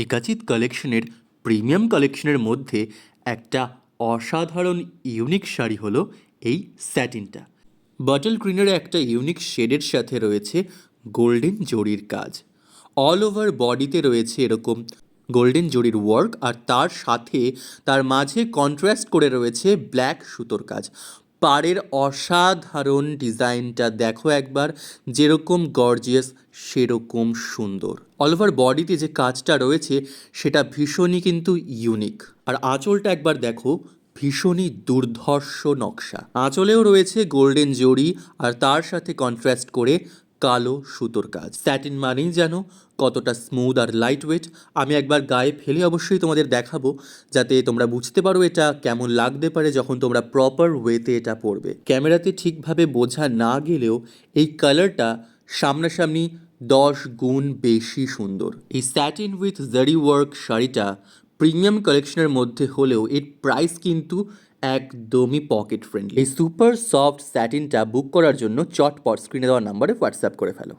একাচিৎ কালেকশনের প্রিমিয়াম কালেকশনের মধ্যে একটা অসাধারণ ইউনিক শাড়ি হলো এই স্যাটিনটা। বটল গ্রিনের একটা ইউনিক শেডের সাথে রয়েছে গোল্ডেন জরির কাজ। অল ওভার বডিতে রয়েছে এরকম গোল্ডেন জরির ওয়ার্ক, আর তার সাথে তার মাঝে কন্ট্রাস্ট করে রয়েছে ব্ল্যাক সুতোর কাজ। পাড়ের অসাধারণ ডিজাইনটা দেখো একবার, যেরকম গর্জিয়াস সেরকম সুন্দর। অল ওভার বডিতে যে কাজটা রয়েছে সেটা ভীষণই কিন্তু ইউনিক। আর আঁচলটা একবার দেখো, ভীষণই দুর্ধর্ষ নকশা। আঁচলেও রয়েছে গোল্ডেন জরি, আর তার সাথে কন্ট্রাস্ট করে কালো সুতোর কাজ। স্যাটিন মানেই যেন কতটা স্মুথ আর লাইট ওয়েট। আমি একবার গায়ে ফেলে অবশ্যই তোমাদের দেখাবো, যাতে তোমরা বুঝতে পারো এটা কেমন লাগতে পারে যখন তোমরা প্রপার ওয়েতে এটা পরবে। ক্যামেরাতে ঠিকভাবে বোঝা না গেলেও এই কালারটা সামনাসামনি 10 গুণ বেশি সুন্দর। এই স্যাটিন উইথ জারি ওয়ার্ক শাড়িটা প্রিমিয়াম কালেকশনের মধ্যে হলেও এর প্রাইস কিন্তু একদমই পকেট ফ্রেন্ডলি। এই সুপার সফট স্যাটিনটা বুক করার জন্য চটপট স্ক্রিনে দেওয়া নাম্বারে হোয়াটসঅ্যাপ করে ফেলো।